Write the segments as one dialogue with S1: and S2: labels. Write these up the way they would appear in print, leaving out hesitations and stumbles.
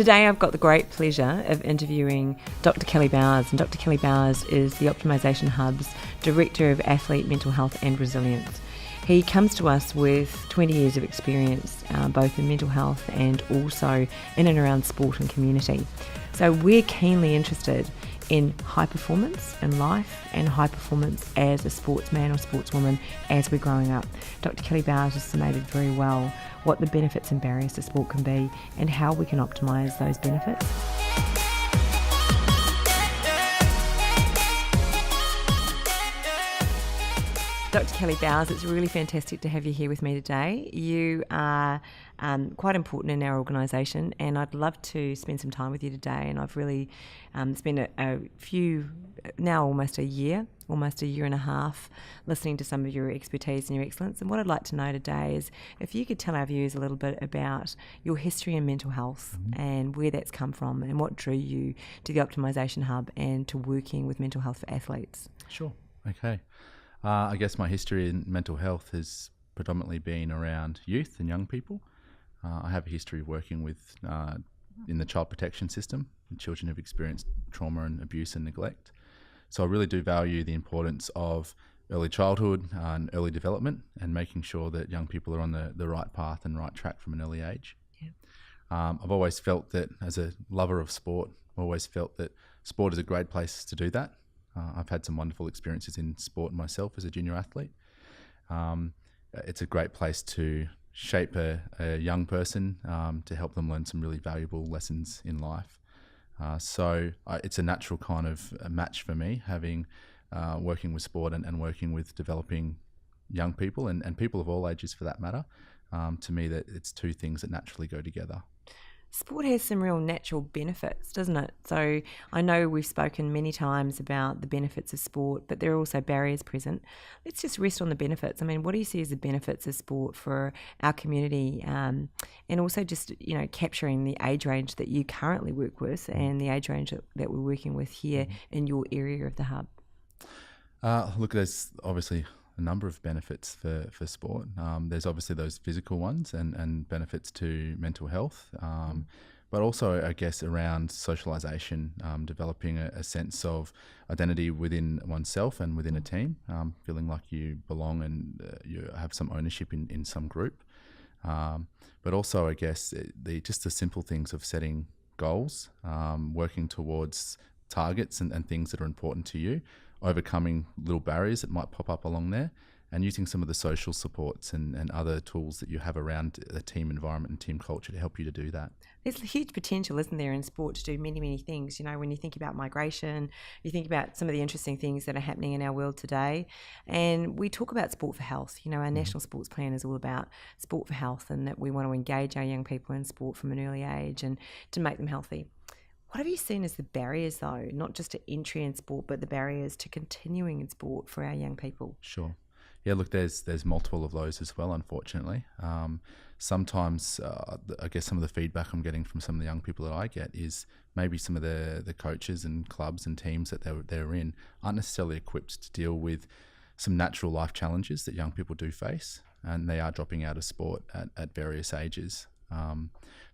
S1: Today I've got the great pleasure of interviewing Dr. Kelly Bowers, and Dr. Kelly Bowers is the Optimisation Hub's Director of Athlete Mental Health and Resilience. He comes to us with 20 years of experience, both in mental health and also in and around sport and community. So we're keenly interested in high performance in life and high performance as a sportsman or sportswoman as we're growing up. Dr. Kelly Bowers has summated very well what the benefits and barriers to sport can be and how we can optimise those benefits. Dr. Kelly Bowers, it's really fantastic to have you here with me today. You are quite important in our organisation, and I'd love to spend some time with you today. And I've really spent a few, now almost a year and a half, listening to some of your expertise and your excellence. And what I'd like to know today is if you could tell our viewers a little bit about your history in mental health and where that's come from and what drew you to the Optimisation Hub and to working with mental health for athletes.
S2: Sure. Okay. I guess my history in mental health has predominantly been around youth and young people. I have a history of working with in the child protection system, children who've experienced trauma and abuse and neglect. So I really do value the importance of early childhood and early development and making sure that young people are on the right path and right track from an early age. Yeah. I've always felt that as a lover of sport, I've always felt that sport is a great place to do that. I've had some wonderful experiences in sport myself as a junior athlete. It's a great place to shape a young person to help them learn some really valuable lessons in life. So it's a natural kind of a match for me, having working with sport and working with developing young people and people of all ages for that matter. To me, that it's two things that naturally go together.
S1: Sport has some real natural benefits, doesn't it? So I know we've spoken many times about the benefits of sport, but there are also barriers present. Let's just rest on the benefits. I mean, what do you see as the benefits of sport for our community, and also just, capturing the age range that you currently work with and the age range that we're working with here in your area of the hub?
S2: Look, there's obviously a number of benefits for sport. There's obviously those physical ones and benefits to mental health, but also, I guess, around socialisation, developing a sense of identity within oneself and within a team, feeling like you belong and you have some ownership in some group. But also, I guess, just the simple things of setting goals, working towards targets and things that are important to you, overcoming little barriers that might pop up along there, and using some of the social supports and other tools that you have around the team environment and team culture to help you to do that.
S1: There's a huge potential, isn't there, in sport to do many, many things. When you think about migration, you think about some of the interesting things that are happening in our world today. And we talk about sport for health. Our national sports plan is all about sport for health, and that we want to engage our young people in sport from an early age and to make them healthy. What have you seen as the barriers, though, not just to entry in sport, but the barriers to continuing in sport for our young people?
S2: Sure. Yeah, look, there's multiple of those as well, unfortunately. Sometimes, I guess some of the feedback I'm getting from some of the young people that I get is maybe some of the coaches and clubs and teams that they're in aren't necessarily equipped to deal with some natural life challenges that young people do face, and they are dropping out of sport at various ages,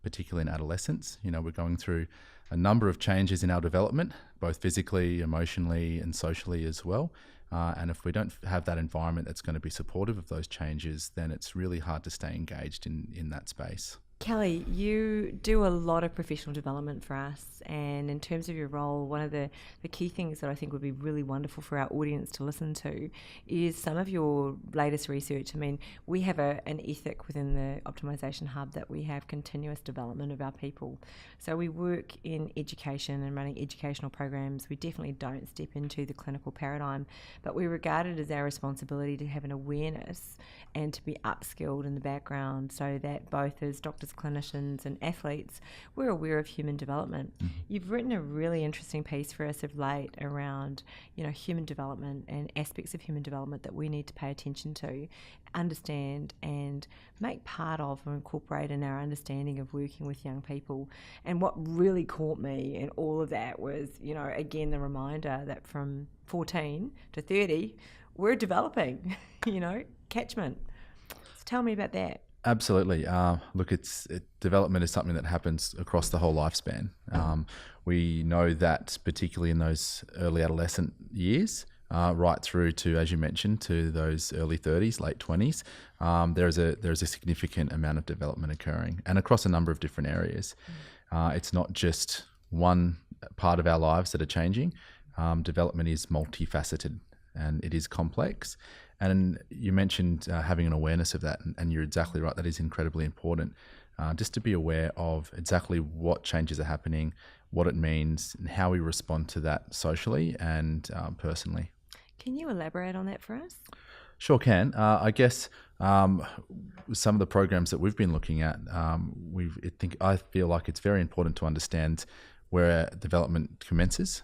S2: particularly in adolescence. We're going through a number of changes in our development, both physically, emotionally, and socially as well. And if we don't have that environment that's going to be supportive of those changes, then it's really hard to stay engaged in that space.
S1: Kelly, you do a lot of professional development for us, and in terms of your role, one of the key things that I think would be really wonderful for our audience to listen to is some of your latest research. I mean, we have an ethic within the Optimisation Hub that we have continuous development of our people. So we work in education and running educational programs. We definitely don't step into the clinical paradigm, but we regard it as our responsibility to have an awareness and to be upskilled in the background so that both as doctors, clinicians and athletes, we're aware of human development. You've written a really interesting piece for us of late around, human development and aspects of human development that we need to pay attention to, understand and make part of or incorporate in our understanding of working with young people. And what really caught me in all of that was, again, the reminder that from 14 to 30, we're developing, catchment. So tell me about that.
S2: Absolutely. Look, development is something that happens across the whole lifespan. We know that particularly in those early adolescent years, right through to, as you mentioned, to those early 30s, late 20s, there's a significant amount of development occurring, and across a number of different areas. It's not just one part of our lives that are changing. Development is multifaceted and it is complex. And you mentioned having an awareness of that, and you're exactly right. That is incredibly important, just to be aware of exactly what changes are happening, what it means, and how we respond to that socially and personally.
S1: Can you elaborate on that for us?
S2: Sure can. I guess some of the programs that we've been looking at, I feel like it's very important to understand where development commences,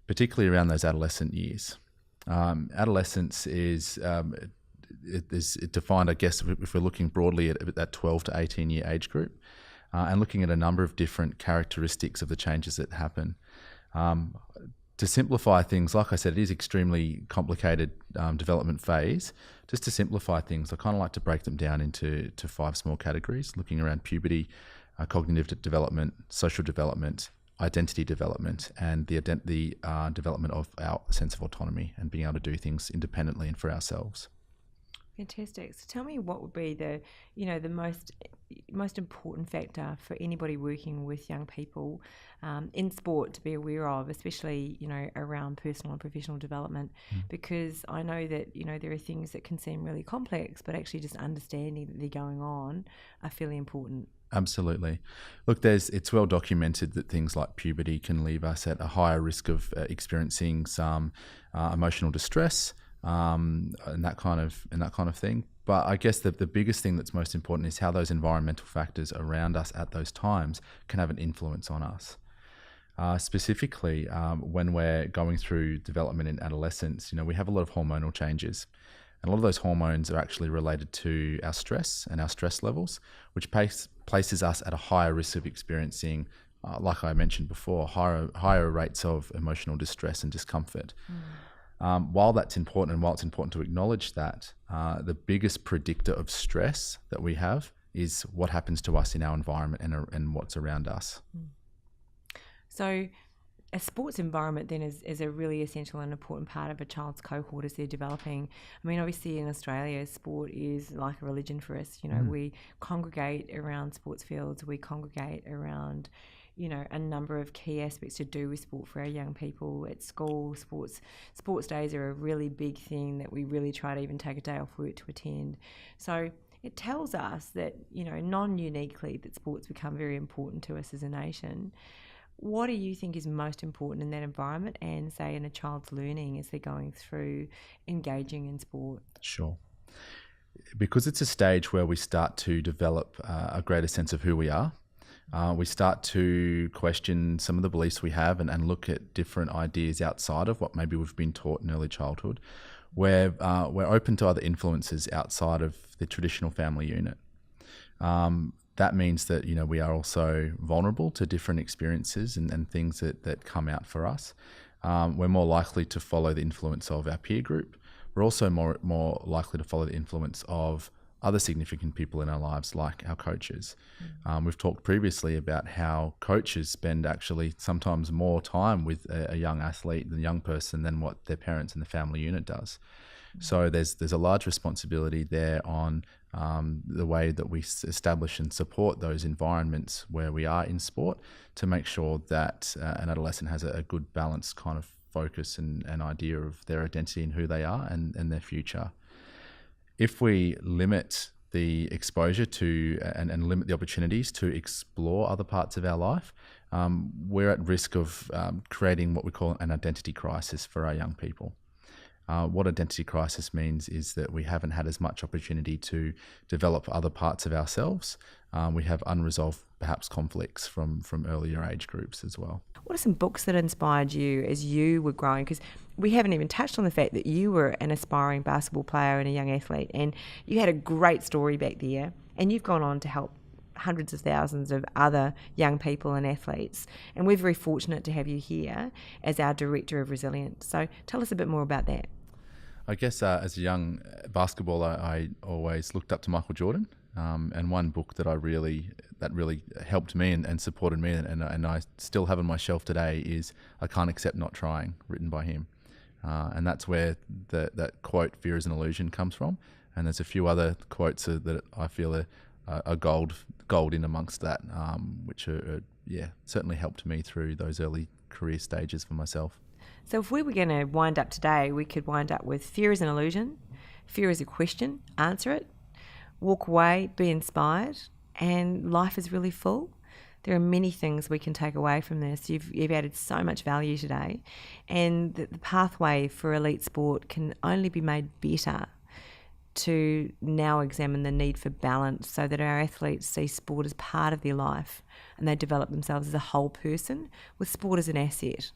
S2: particularly around those adolescent years. Adolescence is defined, I guess, if we're looking broadly at that 12 to 18 year age group, and looking at a number of different characteristics of the changes that happen. To simplify things, like I said, it is extremely complicated development phase. Just to simplify things, I kind of like to break them down into 5 small categories, looking around puberty, cognitive development, social development, identity development, and the development of our sense of autonomy and being able to do things independently and for ourselves.
S1: Fantastic. So tell me, what would be the most important factor for anybody working with young people in sport to be aware of, especially around personal and professional development, because I know that there are things that can seem really complex, but actually just understanding that they're going on are fairly important.
S2: Absolutely. Look, it's well documented that things like puberty can leave us at a higher risk of experiencing some emotional distress, and that kind of thing. But I guess the biggest thing that's most important is how those environmental factors around us at those times can have an influence on us. Specifically, when we're going through development in adolescence, we have a lot of hormonal changes. And a lot of those hormones are actually related to our stress and our stress levels, which places us at a higher risk of experiencing, like I mentioned before, higher rates of emotional distress and discomfort. While that's important, and while it's important to acknowledge that, the biggest predictor of stress that we have is what happens to us in our environment and what's around us.
S1: So a sports environment then is a really essential and important part of a child's cohort as they're developing. I mean, obviously in Australia, sport is like a religion for us. We congregate around sports fields, we congregate around a number of key aspects to do with sport for our young people at school. Sports days are a really big thing that we really try to even take a day off work to attend. So it tells us that, non-uniquely, that sports become very important to us as a nation. What do you think is most important in that environment and, say, in a child's learning as they're going through engaging in sport?
S2: Sure. Because it's a stage where we start to develop a greater sense of who we are. We start to question some of the beliefs we have and look at different ideas outside of what maybe we've been taught in early childhood. We're open to other influences outside of the traditional family unit. That means that we are also vulnerable to different experiences and things that come out for us. We're more likely to follow the influence of our peer group. We're also more likely to follow the influence of other significant people in our lives, like our coaches. We've talked previously about how coaches spend actually sometimes more time with a young athlete, the young person, than what their parents and the family unit does. So there's a large responsibility there on the way that we establish and support those environments where we are in sport to make sure that an adolescent has a good balanced kind of focus and idea of their identity and who they are and their future. If we limit the exposure to and limit the opportunities to explore other parts of our life, we're at risk of creating what we call an identity crisis for our young people. What identity crisis means is that we haven't had as much opportunity to develop other parts of ourselves. We have unresolved, perhaps, conflicts from earlier age groups as well.
S1: What are some books that inspired you as you were growing? Because we haven't even touched on the fact that you were an aspiring basketball player and a young athlete, and you had a great story back there, and you've gone on to help hundreds of thousands of other young people and athletes. And we're very fortunate to have you here as our Director of Resilience. So tell us a bit more about that.
S2: I guess as a young basketballer, I always looked up to Michael Jordan. And one book that really helped me and supported me, and I still have on my shelf today, is I Can't Accept Not Trying, written by him. And that's where that quote, "Fear is an illusion," comes from. And there's a few other quotes that I feel are gold in amongst that, which are certainly helped me through those early career stages for myself.
S1: So if we were going to wind up today, we could wind up with: fear is an illusion, fear is a question, answer it, walk away, be inspired, and life is really full. There are many things we can take away from this. You've added so much value today, and the pathway for elite sport can only be made better to now examine the need for balance, so that our athletes see sport as part of their life and they develop themselves as a whole person with sport as an asset.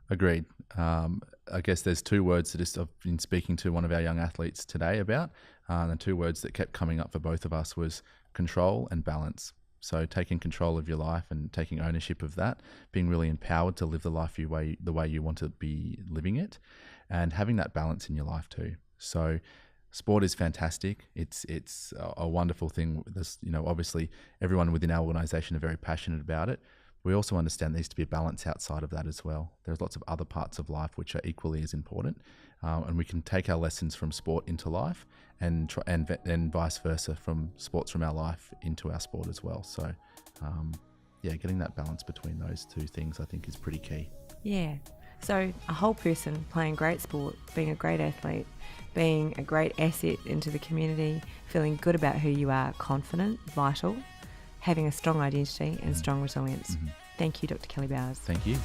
S2: Agreed. I guess there's two words that I've been speaking to one of our young athletes today about. The two words that kept coming up for both of us was control and balance. So taking control of your life and taking ownership of that, being really empowered to live the life the way you want to be living it, and having that balance in your life too. So sport is fantastic. It's a wonderful thing. Obviously everyone within our organisation are very passionate about it. We also understand there needs to be a balance outside of that as well. There's lots of other parts of life which are equally as important, and we can take our lessons from sport into life, and vice versa, from sports from our life into our sport as well. So, getting that balance between those two things, I think, is pretty key.
S1: Yeah. So a whole person playing great sport, being a great athlete, being a great asset into the community, feeling good about who you are, confident, vital, having a strong identity and strong resilience. Mm-hmm. Thank you, Dr. Kelly Bowers.
S2: Thank you.